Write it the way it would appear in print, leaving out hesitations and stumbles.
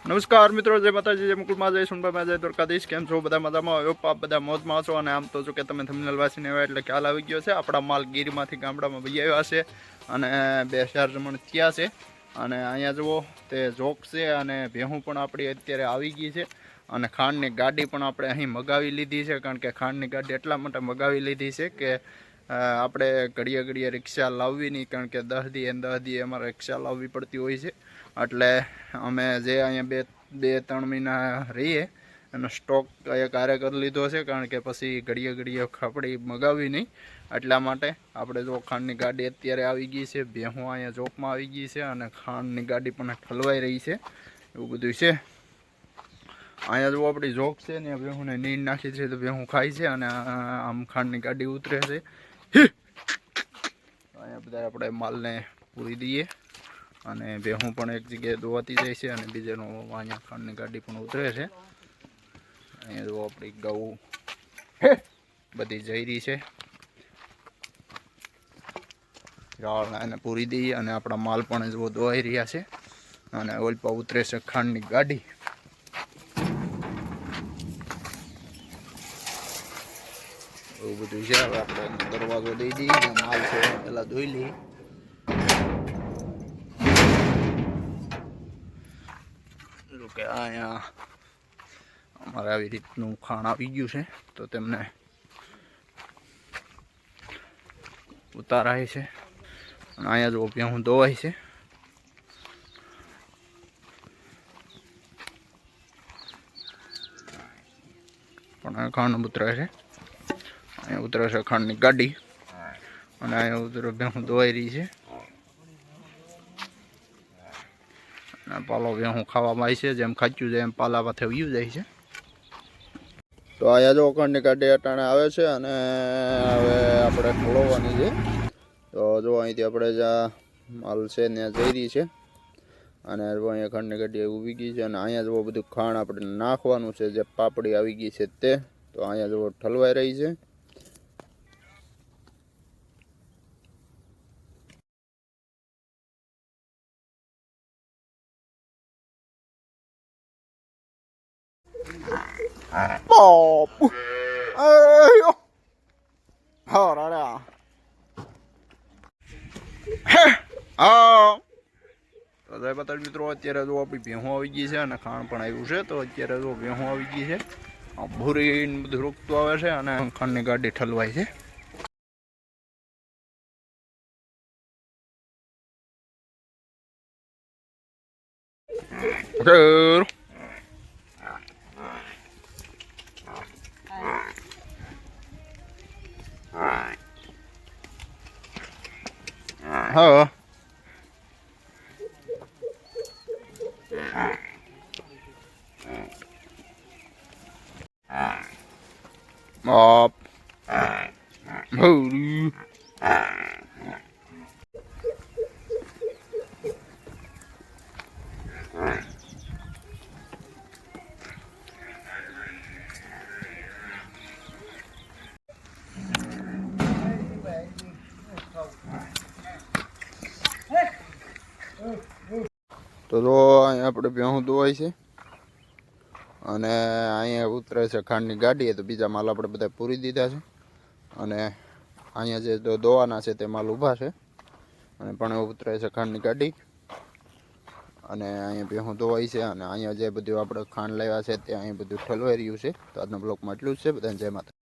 નમસ્કાર મિત્રો, જય માતાજી, જય મુકુલમાં, જય સુનભાઈ, જય દ્વારકાધીશ. કેમ છો બધા? મજામાં હોય? આપ બધા મોજમાં છો. અને આમ તો જો કે તમે થંબનેલ વાંચીને આવ્યા એટલે ખ્યાલ આવી ગયો છે. આપણા માલ ગીરમાંથી ગામડામાં વહી આવ્યા છે અને 2-4 જમણ થયા છે. અને અહીંયા જુઓ તે જોક છે અને ભેહું પણ આપણી અત્યારે આવી ગઈ છે. અને ખાંડની ગાડી પણ આપણે અહીં મગાવી લીધી છે, કારણ કે ખાંડની ગાડી એટલા માટે મગાવી લીધી છે કે આપણે ઘડીએ ઘડીએ રિક્ષા લાવવી નહીં, કારણ કે 10 દી અમારે રિક્ષા લાવવી પડતી હોય છે. એટલે અમે જે અહીંયા 2-3 મહિના રહીએ એનો સ્ટોક એક હારે કરી લીધો છે, કારણ કે પછી ઘડીએ ખાપડી મગાવી નહીં. એટલા માટે આપણે જો ખાંડની ગાડી અત્યારે આવી ગઈ છે, ભેહું અહીંયા ચોકમાં આવી ગઈ છે અને ખાંડની ગાડી પણ ઠલવાઈ રહી છે. એવું બધું છે. અહીંયા જો આપણી જોક છે ને, ભેહુંને નીંદ નાખી છે તો ભેહું ખાય છે અને આમ ખાંડની ગાડી ઉતરે છે. અહીંયા બધા આપણે માલને પૂરી દઈએ અને ભેહું પણ એક જગ્યાએ દોવાતી જાય છે અને બીજેનો અહીંયા ખાંડની ગાડી પણ ઉતરે છે. અહીંયા જો આપણી ગૌ બધી જઈ રહી છે. એને પૂરી દઈએ અને આપણા માલ પણ જો દોવાઈ રહ્યા છે અને ઓલપા ઉતરે છે ખાંડની ગાડી. એવું બધું છે. હવે આપણે દરવાજો દઈ દઈએ, માલ છે પેલા ધોઈ લઈએ. કે અહીંયા અમારે આવી રીતનું ખાણ આવી ગયું છે તો તેમને ઉતારાય છે. અને અહીંયા જો ભેહું દોવાય છે. પણ ખાંડ ઉતરે છે. અહીંયા ઉતરે છે ખાંડની ગાડી અને અહીંયા ઉતરે ભેહું દોવાઈ રહી છે. પાલો ભેહું ખાવામાં આવી છે, જેમ ખાચ્યું જાય એમ પાલા માથે વયું જાય છે. તો અહીંયા જો ખાંડની ગાડી અટાણે આવે છે અને હવે આપણે ખોલવાની છે. તો જો અહીંથી આપણે જ્યાં માલ છે ત્યાં જઈ રહી છે અને અહીંયા ખાંડની ગાડી ઊભી ગઈ છે અને અહીંયા જો બધું ખાંડ આપણે નાખવાનું છે, જે પાપડી આવી ગઈ છે તે. તો અહીંયા જો ઠલવાઈ રહી છે. Bob! Ayo! Hara! તો જય માતાજી મિત્રો, અત્યારે જો આપણી ભેહું આવી ગઈ છે અને ખાંડ પણ આવ્યું છે. તો અત્યારે જો ભેહું આવી ગઈ છે, ભૂરી બધું રૂકતું આવે છે અને ખાંડની ગાડી ઠલવાય છે. હા, બાપ ભૂરી તો જો અહીંયા આપણે ભેહું દોવાય છે અને અહીંયા ઉતરે છે ખાંડની ગાડી. તો બીજા માલ આપણે બધા પૂરી દીધા છે અને અહીંયા જે દોવાના છે તે માલ ઊભા છે અને પણ ઉતરે છે ખાંડની ગાડી. અને અહીંયા ભેહું દોવાય છે અને અહીંયા જે બધું આપણે ખાંડ લાવ્યા છે તે અહીંયા બધું ઠલવાઈ રહ્યું છે. તો આજના બ્લોગમાં એટલું જ છે. બધાને જય માતા.